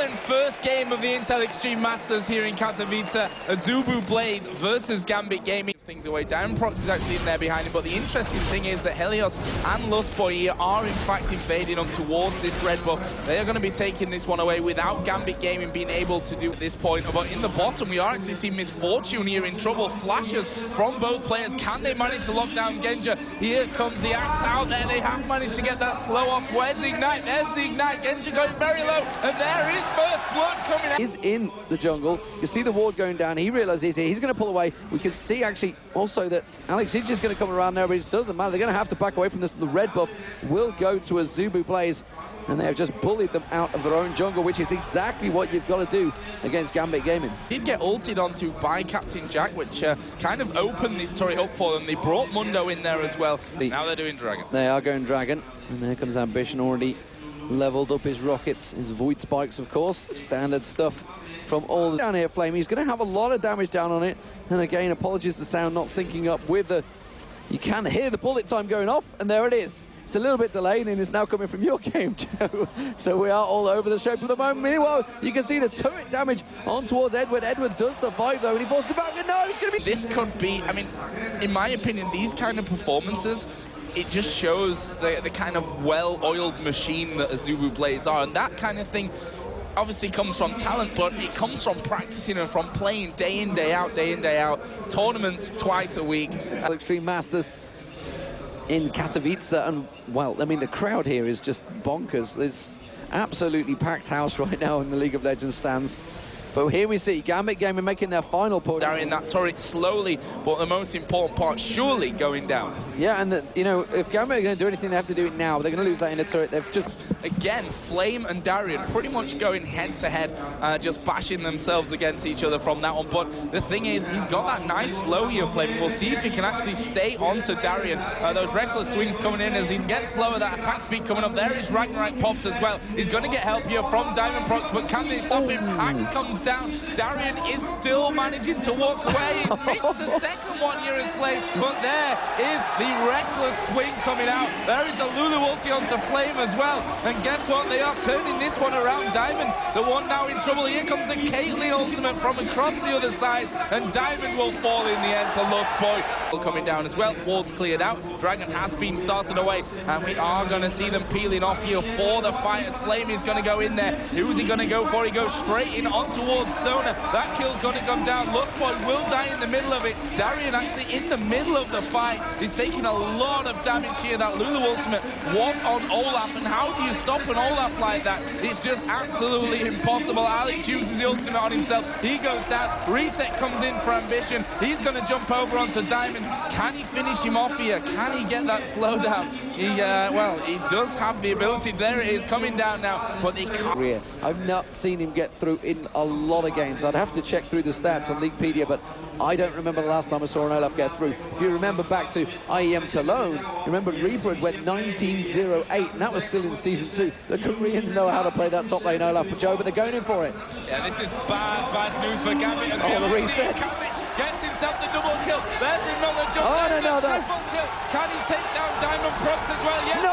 Ireland, first game of the Intel Extreme Masters here in Katowice. Azubu Blades versus Gambit Gaming. Things away. Down Prox is actually in there behind him, but the interesting thing is that Helios and Lustboy here are in fact invading on towards this red buff. They are going to be taking this one away without Gambit Gaming being able to do at this point. But in the bottom, we are actually seeing Misfortune here in trouble. Flashes from both players. Can they manage to lock down Genja? Here comes the axe out there. They have managed to get that slow off. Where's the Ignite? There's the Ignite. Genja going very low, and there is first blood coming out. He's in the jungle. You see the ward going down. He realizes he's going to pull away. We can see actually also that Alex is just going to come around there, but it doesn't matter. They're going to have to back away from this. The red buff will go to Azubu Blaze, and they have just bullied them out of their own jungle, which is exactly what you've got to do against Gambit Gaming. Did get ulted onto by Captain Jack, which kind of opened this turret up for them. They brought Mundo in there as well. Now they're doing Dragon. They are going Dragon, and there comes Ambition, already leveled up his rockets, his Void Spikes, of course. Standard stuff from all down here. Flame, he's going to have a lot of damage down on it. And again, apologies the sound not syncing up with the... You can hear the bullet time going off, and there it is. It's a little bit delayed, and it's now coming from your game, Joe. So we are all over the show for the moment. Meanwhile, you can see the turret damage on towards Edward. Edward does survive, though, and he falls to back. No, it's going to be... This could be, I mean, in my opinion, these kind of performances, it just shows the kind of well-oiled machine that Azubu Blades are, and that kind of thing obviously comes from talent, but it comes from practicing and from playing day in, day out, tournaments twice a week. Extreme Masters in Katowice, and well, I mean, the crowd here is just bonkers. There's absolutely packed house right now in the League of Legends stands. But here we see Gambit Gaming making their final push. Darian, that turret slowly, but the most important part, surely going down. Yeah, and you know, if Gambit are going to do anything, they have to do it now. They're going to lose that inner turret. They've just... Again, Flame and Darian pretty much going head-to-head, just bashing themselves against each other from that one. But the thing is, he's got that nice slow here, Flame. We'll see if he can actually stay onto Darian. Those reckless swings coming in as he gets lower, that attack speed coming up. There is Ragnarok popped as well. He's going to get help here from Diamond Prox, but can they stop him? Axe comes down. Darian is still managing to walk away. He's missed the second one here as Flame, but there is the reckless swing coming out. There is a Lulu ulti onto Flame as well. And guess what? They are turning this one around. Diamond, the one now in trouble. Here comes a Caitlyn ultimate from across the other side, and Diamond will fall in the end to Lustboy. Coming down as well. Ward's cleared out. Dragon has been started away, and we are going to see them peeling off here for the fighters. Flame is going to go in there. Who's he going to go for? He goes straight in on towards Sona. That kill going to come down. Lustboy will die in the middle of it. Darian actually in the middle of the fight. He's taking a lot of damage here. That Lulu ultimate was on Olaf, and how do you stop an Olaf like that? It's just absolutely impossible. Alex uses the ultimate on himself. He goes down. Reset comes in for Ambition. He's going to jump over onto Diamond. Can he finish him off here? Can he get that slowdown? Well, he does have the ability. There it is, coming down now, but he can't. I've not seen him get through in a lot of games. I'd have to check through the stats on Leaguepedia, but I don't remember the last time I saw an Olaf get through. If you remember back to IEM Cologne, remember Reaper went 19-0-8, and that was still in Season 2. The Koreans know how to play that top lane Olaf, but they're going in for it. Yeah, this is bad news for Gambit as well. The resets. Gets himself the double kill. There's another jump. Triple kill. Can he take down Diamond Prox as well? Yes, no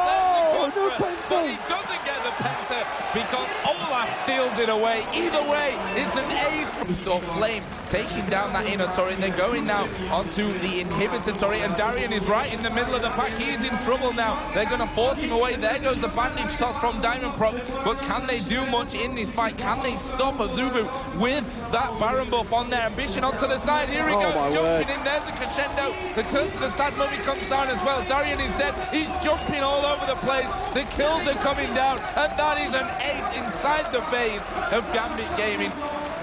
penta. But he doesn't get the penta because Olaf steals it away. Either way, it's an ace. We saw Flame taking down that inner turret. They're going now onto the inhibitor turret, and Darian is right in the middle of the pack. He is in trouble now. They're going to force him away. There goes the bandage toss from Diamond Prox, but can they do much in this fight? Can they stop Azubu with that Baron buff on their Ambition onto the side? Here he goes, jumping in. There's a crescendo. The curse of the sad mummy comes down as well. Darian is dead. He's jumping all over the place. The kills are coming down, and that is an ace inside the base of Gambit Gaming.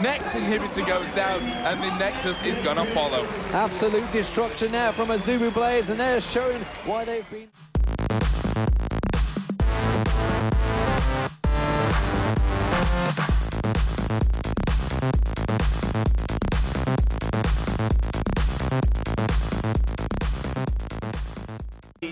Next inhibitor goes down, and the Nexus is going to follow. Absolute destruction now from Azubu Blaze, and they're showing why they've been...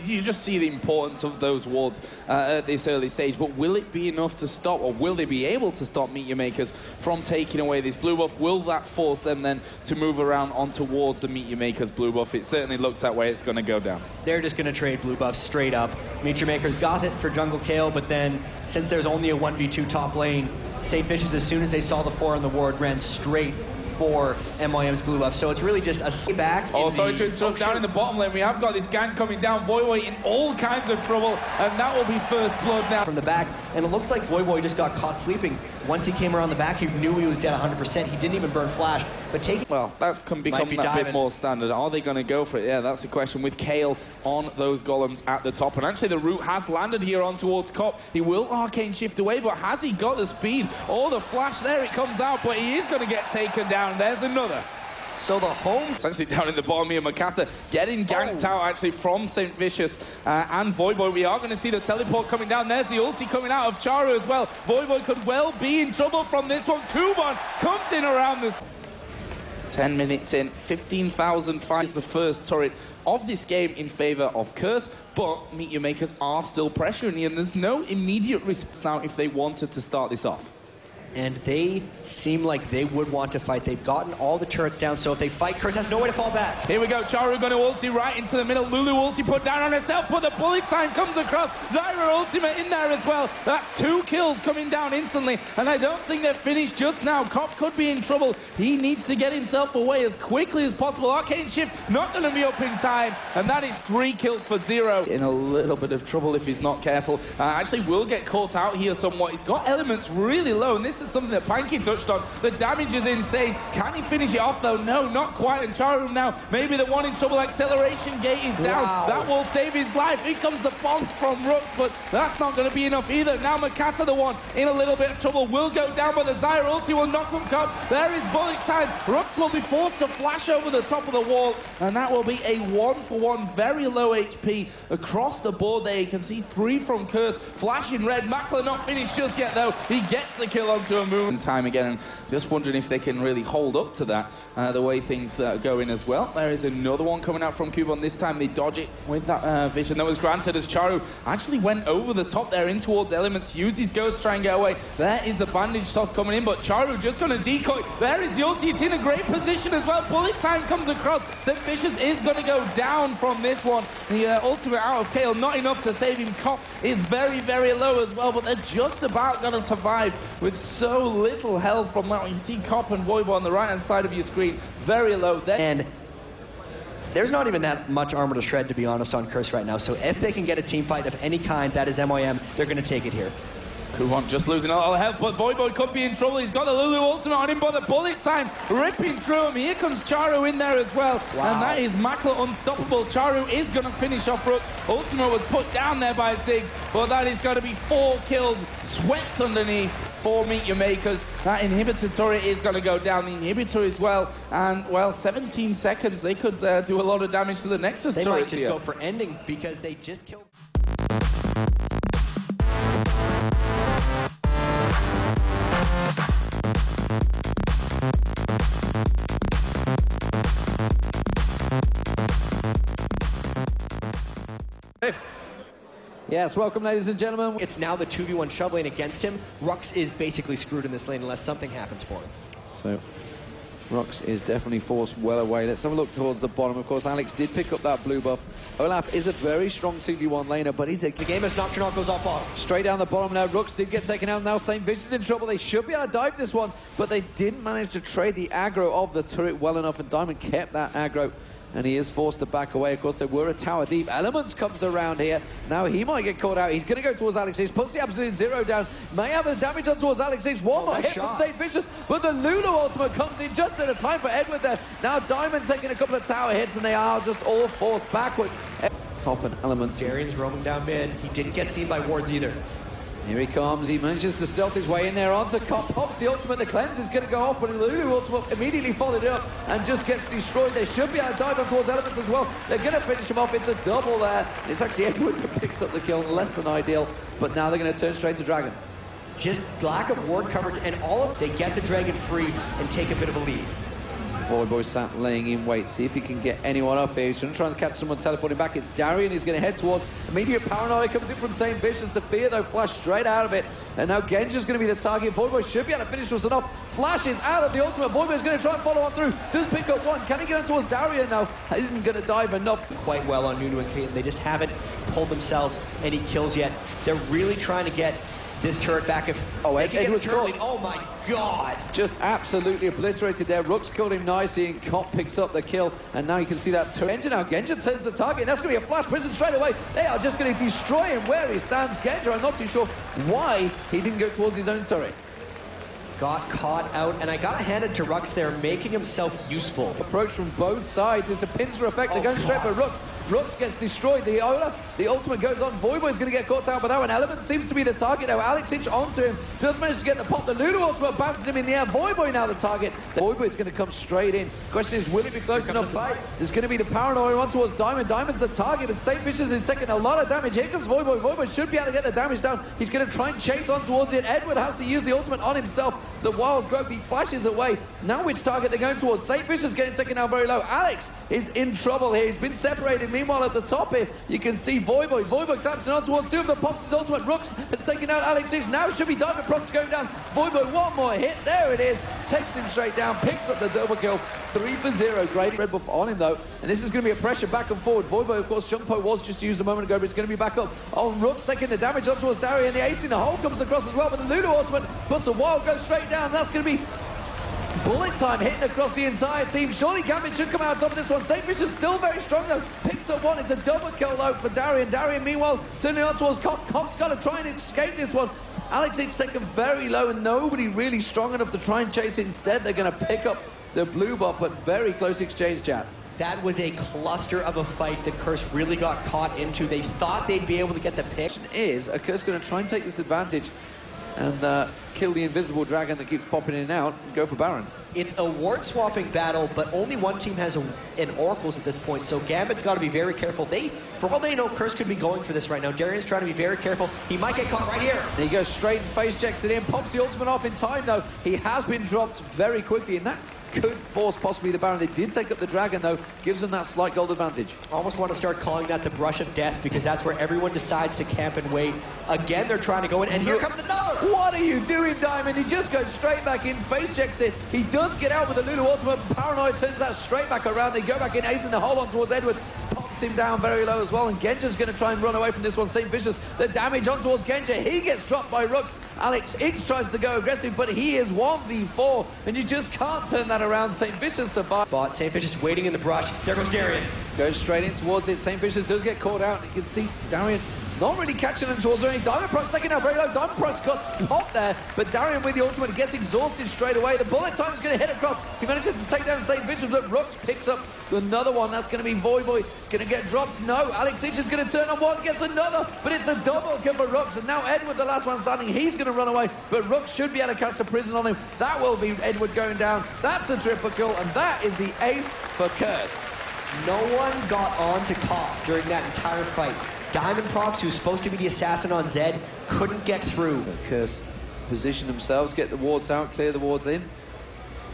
You just see the importance of those wards at this early stage, but will it be enough to stop, or will they be able to stop Meteor Makers from taking away this blue buff? Will that force them then to move around on towards the Meteor Makers blue buff? It certainly looks that way. It's going to go down. They're just going to trade blue buffs straight up. Meteor Makers got it for jungle Kayle, but then since there's only a 1v2 top lane, St. Vicious, as soon as they saw the 4 on the ward, ran straight for MYM's blue buff. So it's really just a stay back. Oh, sorry to interrupt. Down in the bottom lane, we have got this gank coming down. Voivoy in all kinds of trouble, and that will be first blood now. From the back, and it looks like Voivoy just got caught sleeping. Once he came around the back, he knew he was dead 100%. He didn't even burn flash, but taking... Well, that's become that bit more standard. Are they going to go for it? Yeah, that's the question, with Kale on those golems at the top. And actually, the root has landed here on towards Cop. He will arcane shift away, but has he got the speed? Oh, the flash there, it comes out, but he is going to get taken down. There's another. So the home... Essentially down in the bottom here, Makata getting ganked out actually from St. Vicious and Voivoy. We are going to see the teleport coming down. There's the ulti coming out of Charu as well. Voivoy could well be in trouble from this one. Kuban comes in around this. 10 minutes in, 15,005 is the first turret of this game in favor of Curse, but Meet Your Makers are still pressuring, and there's no immediate response now if they wanted to start this off. And they seem like they would want to fight. They've gotten all the turrets down, so if they fight, Curse has no way to fall back. Here we go, Charu going to ulti right into the middle. Lulu ulti put down on herself, but the bullet time comes across. Zyra ultimate in there as well. That's 2 kills coming down instantly, and I don't think they're finished just now. Cop could be in trouble. He needs to get himself away as quickly as possible. Arcane shift not going to be up in time, and that is 3 kills for 0. In a little bit of trouble if he's not careful. Actually will get caught out here somewhat. He's got elements really low, and this is something that Panky touched on. The damage is insane. Can he finish it off though? No, not quite. And Charu now, maybe the one in trouble. Acceleration gate is down. Wow. That will save his life. Here comes the bomb from Rooks, but that's not going to be enough either. Now Makata, the one in a little bit of trouble, will go down, but the Zyra ulti will knock him up. There is bullet time. Rooks will be forced to flash over the top of the wall, and that will be a 1-for-1, very low HP across the board there. You can see 3 from Curse. Flash in red. Makla not finished just yet though. He gets the kill onto a moon. Time again, and just wondering if they can really hold up to that, the way things are going as well. There is another one coming out from Kuban. This time they dodge it with that vision that was granted as Charu actually went over the top there in towards Elements, used his ghost to try and get away. There is the bandage toss coming in, but Charu just going to decoy. There is the ulti. He's in a great position as well. Bullet time comes across. St. Vicious is going to go down from this one. The ultimate out of Kale, not enough to save him. Cop is very, very low as well, but they're just about going to survive with so little health from that one. You see Cop and Voivoy on the right-hand side of your screen, very low there. And there's not even that much armor to shred, to be honest, on Curse right now. So if they can get a team fight of any kind, that is MYM, they're going to take it here. Kuban just losing a lot of health, but Voivoy could be in trouble. He's got the Lulu ultimate on him, but the bullet time ripping through him. Here comes Charu in there as well. Wow. And that is Makla unstoppable. Charu is going to finish off Rooks. Ultimate was put down there by Ziggs, but that is going to be 4 kills swept underneath for Meet Your Makers. That inhibitor turret is going to go down. The inhibitor as well. And, well, 17 seconds. They could do a lot of damage to the Nexus turret. They might just go for ending because they just killed... Yes, welcome, ladies and gentlemen. It's now the 2v1 shove lane against him. Rux is basically screwed in this lane unless something happens for him. So, Rux is definitely forced well away. Let's have a look towards the bottom. Of course, Alex did pick up that blue buff. Olaf is a very strong 2v1 laner, but he's a... The game as Nocturnal goes off bottom. Straight down the bottom now. Rux did get taken out. Now St. Vicious in trouble. They should be able to dive this one, but they didn't manage to trade the aggro of the turret well enough, and Diamond kept that aggro. And he is forced to back away. Of course, they were a tower deep. Elements comes around here. Now he might get caught out. He's going to go towards Alex. He's puts the absolute 0 down. May have a damage on towards Alex. One more hit from St. Vicious, but the Lulu ultimate comes in just at a time for Edward there. Now Diamond taking a couple of tower hits, and they are just all forced backwards. Cop and Elements. Darian's roaming down mid. He didn't get seen by wards either. Here he comes. He manages to stealth his way in there onto Cop. Pops the ultimate. The cleanse is going to go off, but the Lulu ultimate immediately followed it up and just gets destroyed. They should be able to dive on towards Elements as well. They're going to finish him off. It's a double there. It's actually Edward that picks up the kill. Less than ideal, but now they're going to turn straight to Dragon. Just lack of ward coverage, and all of they get the Dragon free and take a bit of a lead. Voivoy sat laying in wait, see if he can get anyone up here. He's going to try and catch someone teleporting back. It's Darian. He's going to head towards immediate paranoia. Comes in from St. Vicious. Sophia, though, flashed straight out of it. And now Genji's going to be the target. Voivoy should be able to finish this enough. Flashes out of the ultimate. Voivoy's going to try and follow on through. Does pick up one. Can he get on towards Darian now? Isn't going to dive enough. Quite well on Nunu and Caitlyn. They just haven't pulled themselves any kills yet. They're really trying to get this turret back. If oh, they can get a Edward's turret caught. lead. Oh my God. Just absolutely obliterated there. Rook's killed him nicely, and Cop picks up the kill. And now you can see that Genja now. Genja turns the target, and that's going to be a flash prison straight away. They are just going to destroy him where he stands. Genja, I'm not too sure why he didn't go towards his own turret. Got caught out, and I got to hand it to Rux there, making himself useful. Approach from both sides. It's a pincer effect. They're going straight for Rux. Rux gets destroyed. The Ola, the ultimate goes on. Voivoy's going to get caught out by that one. Element seems to be the target now. Alex Inch onto him. Does manage to get the pop. The Lulu ultimate bounces him in the air. Voivoy now the target. Voivoy's going to come straight in. Question is, will it be close enough? There's going to be the paranoia on towards Diamond. Diamond's the target, but St. Vicious is taking a lot of damage. Here comes Voivoy. Voivoy should be able to get the damage down. He's going to try and chase on towards it. Edward has to use the ultimate on himself. The Wild Growth, he flashes away. Now which target they're going towards? St. Vicious getting taken down very low. Alex is in trouble here. He's been separated. Meanwhile, at the top here, you can see Voivoy. Voivoy collapsing on towards two of the pops. His ultimate. Rux has taken out Alex. Now should be Diamond Props going down. Voivoy, one more hit. There it is. Takes him straight down. Picks up the double kill. 3 for 0. Great red buff on him, though. And this is going to be a pressure back and forward. Voivoy, of course, Chungpo was just used a moment ago, but it's going to be back up on Rux. Taking the damage up towards Dari, and the ace in the hole comes across as well. But the Lulu ultimate puts a Wild Go straight down. That's going to be bullet time hitting across the entire team. Surely Gambit should come out on top of this one. St. Vicious still very strong though. Picks up one. It's a double kill though for Darian. Darian meanwhile turning on towards Cop. Cop's got to try and escape this one. Alex Inch taken very low and nobody really strong enough to try and chase it. Instead they're going to pick up the blue buff, but very close exchange, chat. That was a cluster of a fight that Curse really got caught into. They thought they'd be able to get the pick. Is Curse going to try and take this advantage and kill the invisible dragon that keeps popping in and out and go for Baron? It's a ward swapping battle, but only one team has an Oracles at this point, so Gambit's got to be very careful. For all they know, Curse could be going for this right now. Darian's trying to be very careful. He might get caught right here. He goes straight and face checks it in, pops the ultimate off in time though. He has been dropped very quickly, and that could force possibly the Baron. They did take up the dragon though, gives them that slight gold advantage. Almost want to start calling that the brush of death, because that's where everyone decides to camp and wait. Again, they're trying to go in, and here comes another! What are you doing, Diamond? He just goes straight back in, face checks it. He does get out with the Lulu ultimate. Paranoid turns that straight back around. They go back in, ace in the hole on towards Edward. Pops him down very low as well, and Genja's going to try and run away from this one. St. Vicious, the damage on towards Genja. He gets dropped by Rux. Alex Inch tries to go aggressive, but he is 1v4, and you just can't turn that around. St. Vicious survives. Spot. St. Vicious waiting in the brush. There goes Darian. Goes straight in towards it. St. Vicious does get caught out. You can see Darian not really catching him towards any. Diamond Procs taking out very low. Diamond Procs got popped there, but Darian with the ultimate gets exhausted straight away. The bullet time is going to hit across. He manages to take down St. Vicious, but Rux picks up another one. That's going to be Voivoy. Going to get dropped. No, Alex Inch is going to turn on one, gets another, but it's a double kill for Rux. And now Edward, the last one standing, he's going to run away, but Rux should be able to catch the prison on him. That will be Edward going down. That's a triple kill, and that is the ace for Curse. No one got on to Cop during that entire fight. Diamond Props, who's supposed to be the assassin on Zed, couldn't get through. Curse position themselves, get the wards out, clear the wards in.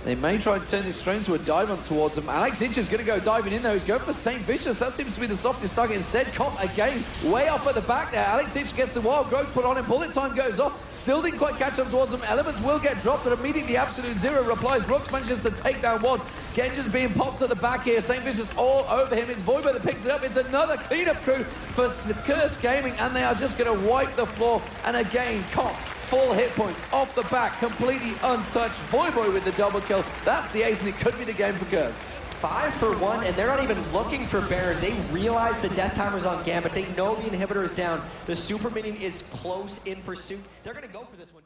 They may try and turn this straight into a dive on towards them. Alex Inch is going to go diving in though. He's going for St. Vicious. That seems to be the softest target. Instead, Cop again, way off at the back there. Alex Inch gets the Wild Growth put on him. Bullet time goes off. Still didn't quite catch on towards them. Elements will get dropped, and immediately Absolute Zero replies. Rux manages to take down one. Genja's being popped at the back here. St. Vicious all over him. It's Voivoy that picks it up. It's another cleanup crew for Curse Gaming, and they are just going to wipe the floor. And again, Cop, full hit points off the back, completely untouched. Voivoy with the double kill. That's the ace, and it could be the game for Curse. 5 for 1, and they're not even looking for Baron. They realize the death timer's on Gambit. They know the inhibitor is down. The super minion is close in pursuit. They're going to go for this one.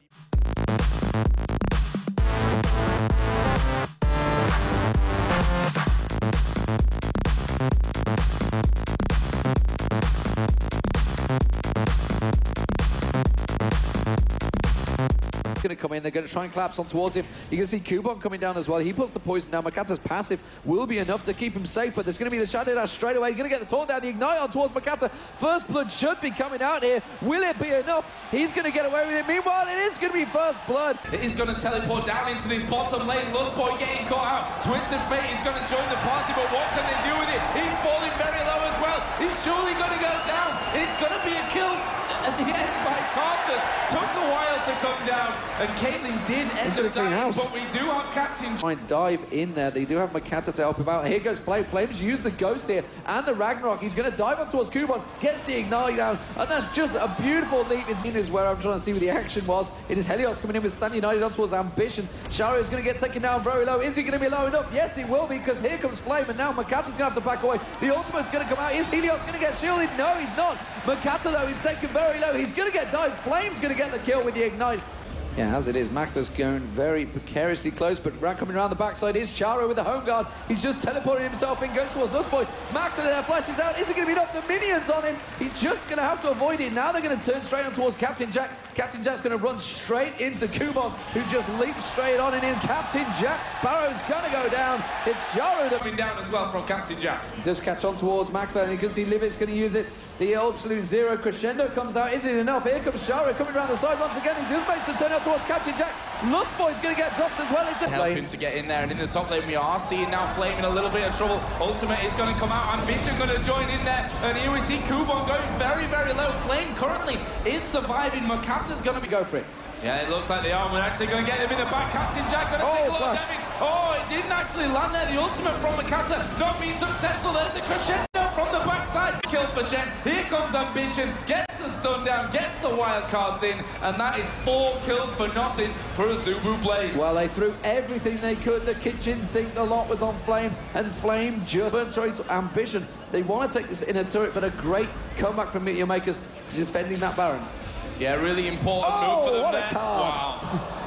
Going to come in, they're going to try and collapse on towards him. You can see Kubon coming down as well. He puts the poison down. Makata's passive will be enough to keep him safe, but there's going to be the Shadow Dash straight away. He's going to get the Taunt down, the Ignite on towards Makata. First Blood should be coming out here. Will it be enough? He's going to get away with it. Meanwhile, it is going to be First Blood. It is going to teleport down into this bottom lane. Lustboy getting caught out. Twisted Fate is going to join the party, but what can they do with it? He's falling very low as well. He's surely going to go down. It's going to be a kill. at the end by Carthus. Took a while to come down, and Caitlyn did end up dying, but we do have Captain Jack. Dive in there. They do have Makata to help him out. Here goes Flame. Flames use the Ghost here and the Ragnarok. He's going to dive up towards Kubon, gets the Ignite down, and that's just a beautiful leap. In is where I'm trying to see where the action was. It is Helios coming in with Stand United on towards Ambition. Sharo is going to get taken down very low. Is he going to be low enough? Yes, he will be, because here comes Flame, and now Makata's going to have to back away. The ultimate's going to come out. Is Helios going to get shielded? No, he's not. Makata, though, is taken very low. He's going to get dived. Flame's going to get the kill with the Ignite. Yeah, as it is, Makta's going very precariously close, but coming around the backside is Charo with the home guard. He's just teleporting himself in, goes towards Lustboy. Makta there flashes out. Is it going to be enough? The minions on him. He's just going to have to avoid it. Now they're going to turn straight on towards Captain Jack. Captain Jack's going to run straight into Kubon, who just leaps straight on and in. Captain Jack Sparrow's going to go down. It's Charo coming down as well from Captain Jack. Does catch on towards Makta, and you can see Livit's going to use it. The absolute zero crescendo comes out. Is it enough? Here comes Charo coming around the side once again. He just makes the turn out towards Captain Jack. Lustboy's going to get dropped as well. Help him to get in there, and in the top lane we are seeing now Flame in a little bit of trouble. Ultimate is going to come out. Ambition going to join in there, and here we see Kubon going very, very low. Flame currently is surviving. Makata's going to be go for it. Yeah, it looks like they are. We're actually going to get him in the back. Captain Jack going to take a lot of damage. Oh, it didn't actually land there. The ultimate from Makata not being successful. There's a crescendo from the backside. Kill for Shen. Here comes Ambition. Gets the stun down, gets the wild cards in, and that is 4 kills for nothing for Azubu Blaze. Well, they threw everything they could. The kitchen sink, a lot was on Flame, and Flame just went straight to Ambition. They want to take this in a turret, but a great comeback from Meteor Makers defending that Baron. Yeah, really important move for them what there. A card. Wow.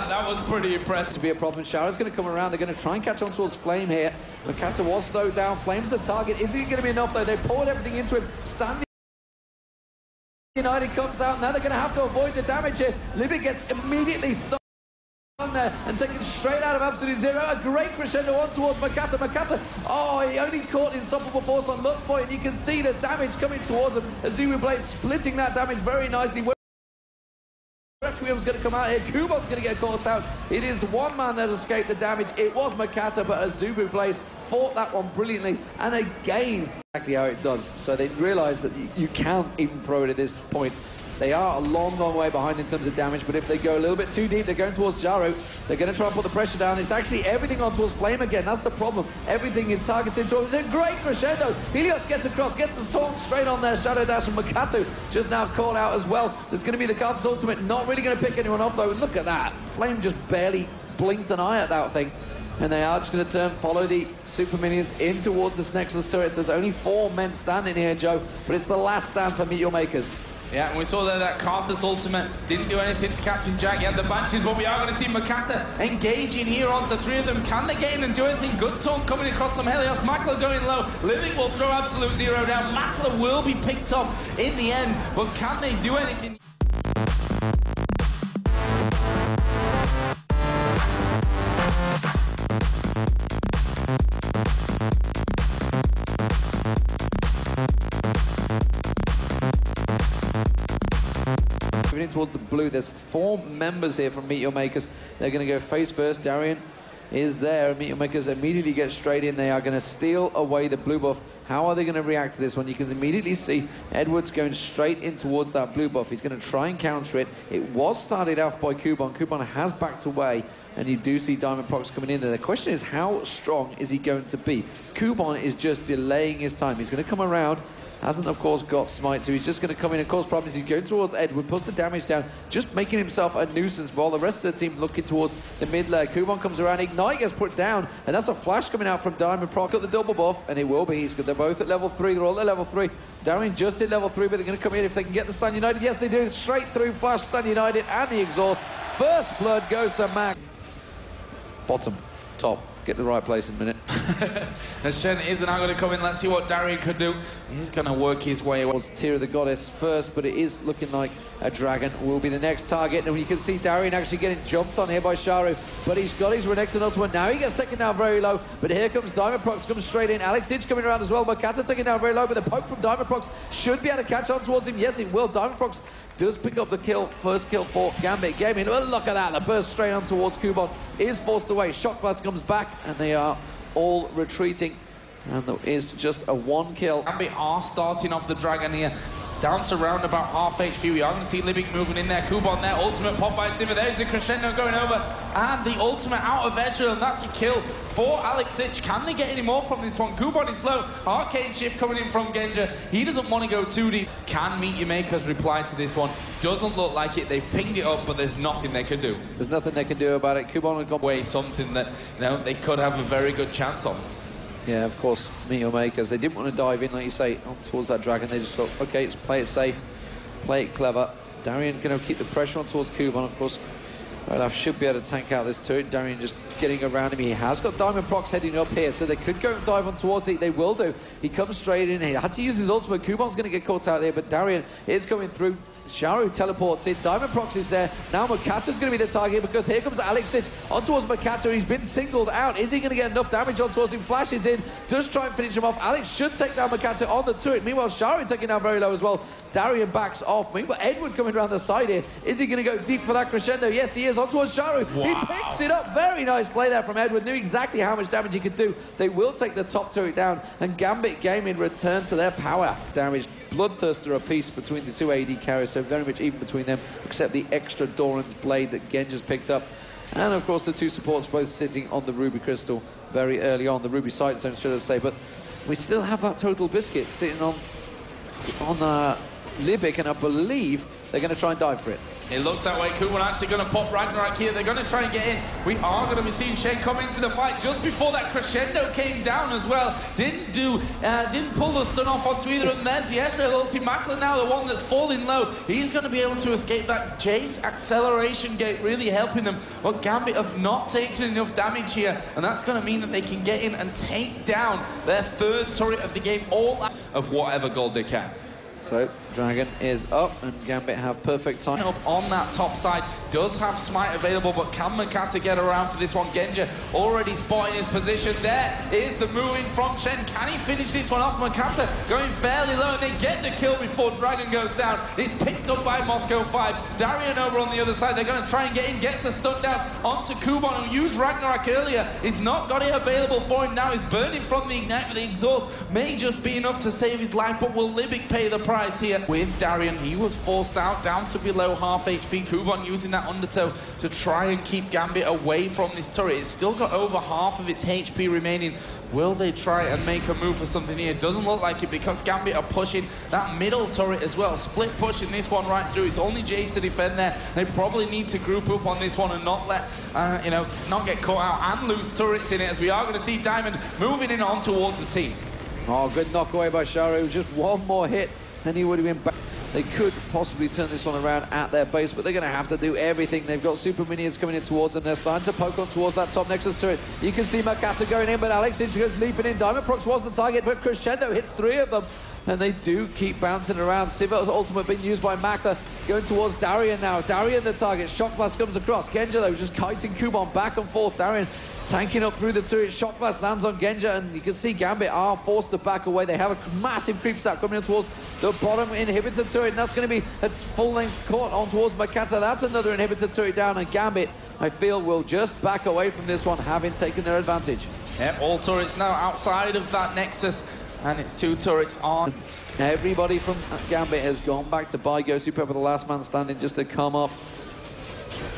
that was pretty impressive. To be a problem. Sharo's going to come around. They're going to try and catch on towards Flame here. Makata was slowed down. Flame's the target. Is he going to be enough, though? They poured everything into him. Standing United comes out. Now they're going to have to avoid the damage here. Libby gets immediately stuck on there and taken straight out of Absolute Zero. A great crescendo on towards Makata. Makata, oh, he only caught Unstoppable Force on Lustboy, and you can see the damage coming towards him. Azubu Blade splitting that damage very nicely. Requiem's going to come out here. Kubon's going to get caught out. It is the one man that escaped the damage. It was Makata, but Azubu Blaze fought that one brilliantly. And again, exactly how it does. So they realise that you can't even throw it at this point. They are a long, long way behind in terms of damage, but if they go a little bit too deep, they're going towards Jaro. They're going to try and put the pressure down. It's actually everything on towards Flame again. That's the problem. Everything is targeted towards. It's a great crescendo. Helios gets across, gets the taunt straight on there. Shadow Dash from Makatu just now caught out as well. There's going to be the Carthus ultimate. Not really going to pick anyone off, though. Look at that. Flame just barely blinked an eye at that thing. And they are just going to follow the super minions in towards this Nexus turret. There's only 4 men standing here, Joe, but it's the last stand for Meteor Makers. Yeah, and we saw there that Carthus ultimate didn't do anything to Captain Jack. He had the Banshees, but we are going to see Makata engaging here onto 3 of them. Can they get in and do anything? Good taunt coming across from Helios. Makla going low. Living will throw Absolute Zero down. Makla will be picked up in the end, but can they do anything? Moving towards the blue, there's 4 members here from Meteor Makers. They're going to go face first. Darian is there. Meteor Makers immediately get straight in. They are going to steal away the blue buff. How are they going to react to this one? You can immediately see Edwards going straight in towards that blue buff. He's going to try and counter it. It was started off by Kubon. Kubon has backed away, and you do see Diamond Prox coming in there. The question is, how strong is he going to be? Kubon is just delaying his time. He's going to come around. Hasn't, of course, got Smite, so he's just going to come in and cause problems. He's going towards Edward, puts the damage down, just making himself a nuisance while the rest of the team looking towards the mid layer. Kubon comes around, Ignite gets put down, and that's a flash coming out from Diamond Proc. Got the double buff, and it will be. They're both at level 3. They're all at level 3. Darwin just hit level 3, but they're going to come in if they can get the Stun United. Yes, they do. Straight through flash, Stun United, and the exhaust. First blood goes to Mac. Bottom, top. Get the right place in a minute. As Shen is now going to come in. Let's see what Darian could do. He's going to work his way towards Tear of the Goddess first, but it is looking like a dragon will be the next target. And you can see Darian actually getting jumped on here by Sharu, but he's got his Renekton ultimate. Now he gets taken down very low, but here comes Diamond Prox, comes straight in. Alex Ditch coming around as well. Makata taken down very low, but the poke from Diamond Prox should be able to catch on towards him. Yes, it will. Diamond Prox does pick up the kill, first kill for Gambit Gaming. Well, look at that, the burst straight on towards Kubon is forced away. Shockblast comes back, and they are all retreating. And there is just a 1 kill. Gambit are starting off the dragon here. down to round about half HP. We are going to see Libic moving in there. Kubon there, ultimate pop by Sivir. There's the crescendo going over, and the ultimate out of Ezreal, and that's a kill for Alexic. Can they get any more from this one? Kubon is low. Arcane Shift coming in from Genja. He doesn't want to go too deep. Can Meteor Makers reply to this one? Doesn't look like it. They've pinged it up, but there's nothing they can do. There's nothing they can do about it. Kubon has gone away something that, you know, they could have a very good chance on. Yeah, of course, Meteor Makers. They didn't want to dive in, like you say, towards that dragon. They just thought, okay, let's play it safe, play it clever. Darien going to keep the pressure on towards Kubon, of course. Olaf should be able to tank out this turret. Darien just getting around him. He has got Diamond Procs heading up here, so they could go and dive on towards it. They will do. He comes straight in. He had to use his ultimate. Kubon's going to get caught out there, but Darien is coming through. Sharu teleports in. Diamond Procs is there. Now Makata's going to be the target because here comes Alexic on towards Makata. He's been singled out. Is he going to get enough damage on towards him? Flashes in. Does try and finish him off. Alex should take down Makata on the turret. Meanwhile, Sharu taking down very low as well. Darien backs off. Meanwhile, Edward coming around the side here. Is he going to go deep for that crescendo? Yes, he is. On towards Sharu. Wow. He picks it up. Very nice play there from Edward. Knew exactly how much damage he could do. They will take the top turret down. And Gambit Gaming return to their power. Damage. Bloodthirster apiece between the two AD carriers, so very much even between them, except the extra Doran's blade that Genja's picked up. And of course the two supports both sitting on the Ruby Crystal very early on, the Ruby Sight Zone, should I say, but we still have that Total Biscuit sitting on Libic, and I believe they're going to try and dive for it. It looks that way. Kubon actually going to pop Ragnarok here. They're going to try and get in. We are going to be seeing Shen come into the fight just before that crescendo came down as well. Didn't pull the stun off onto either of them. There's the Ezreal ulti. Macklin now the one that's falling low. He's going to be able to escape that Jace acceleration gate, really helping them. But Gambit have not taken enough damage here, and that's going to mean that they can get in and take down their third turret of the game, all out of whatever gold they can. So, Dragon is up, and Gambit have perfect time. Up on that top side, does have Smite available, but can Makata get around for this one? Genja already spotting his position. There is the moving from Shen. Can he finish this one off? Makata going fairly low, and they get the kill before Dragon goes down. It's picked up by Moscow 5. Darien over on the other side. They're going to try and get in, gets a stun down onto Kubon, who used Ragnarok earlier. He's not got it available for him now. He's burning from the Ignite, but the exhaust may just be enough to save his life, but will Libic pay the price here? With Darien, he was forced out, down to below half HP. Kubon using that undertow to try and keep Gambit away from this turret. It's still got over half of its HP remaining. Will they try and make a move for something here? Doesn't look like it, because Gambit are pushing that middle turret as well. Split pushing this one right through. It's only Jace to defend there. They probably need to group up on this one and not let, not get caught out and lose turrets in it, as we are going to see Diamond moving in on towards the team. Oh, good knock away by Sharu. Just one more hit and he would have been back. They could possibly turn this one around at their base, but they're going to have to do everything. They've got super minions coming in towards them. They're starting to poke on towards that top Nexus turret. You can see Makata going in, but Alex goes leaping in. Diamond Procs was the target, but Crescendo hits 3 of them. And they do keep bouncing around. Sivir's ultimate being used by Makla, going towards Darien now. Darien the target. Shock Blast comes across. Genja though just kiting Kubon back and forth. Darien tanking up through the turret. Shock Blast lands on Genja, and you can see Gambit are forced to back away. They have a massive creep stack coming in towards the bottom inhibitor turret, and that's going to be a full-length caught on towards Makata. That's another inhibitor turret down, and Gambit, I feel, will just back away from this one, having taken their advantage. Yep, all turrets now outside of that Nexus, and it's 2 turrets on. Everybody from Gambit has gone back to buy Go Super for the last man standing just to come up.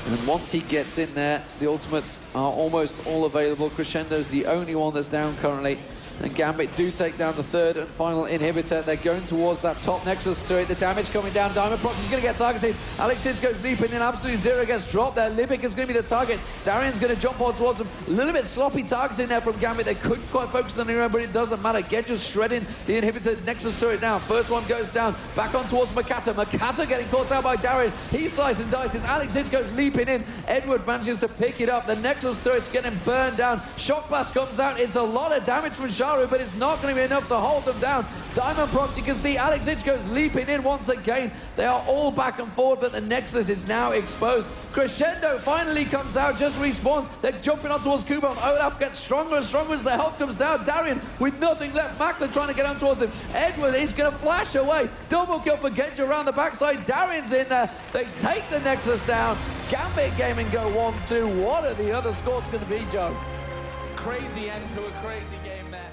And once he gets in there, the ultimates are almost all available. Crescendo's the only one that's down currently. And Gambit do take down the 3rd and final inhibitor. They're going towards that top Nexus turret. The damage coming down. Diamond Procs is going to get targeted. Alexic goes leaping in. Absolutely Zero gets dropped there. Libic is going to be the target. Darien's going to jump on towards him. A little bit sloppy targeting there from Gambit. They couldn't quite focus on him, but it doesn't matter. Genja's shredding the inhibitor Nexus turret down. First one goes down. Back on towards Makata. Makata getting caught out by Darien. He slices and dices. Alexic goes leaping in. Edward manages to pick it up. The Nexus turret's getting burned down. Shock Blast comes out. It's a lot of damage from Sharu, but it's not going to be enough to hold them down. Diamond Procs, you can see Alexic goes leaping in once again. They are all back and forward, but the Nexus is now exposed. Crescendo finally comes out, just respawns. They're jumping on towards Kubon. Olaf gets stronger and stronger as the health comes down. Darien with nothing left. Makla trying to get on towards him. Edward is going to flash away. Double kill for Genja around the backside. Darien's in there. They take the Nexus down. Gambit Gaming go 1-2. What are the other scores going to be, Joe? Crazy end to a crazy game there.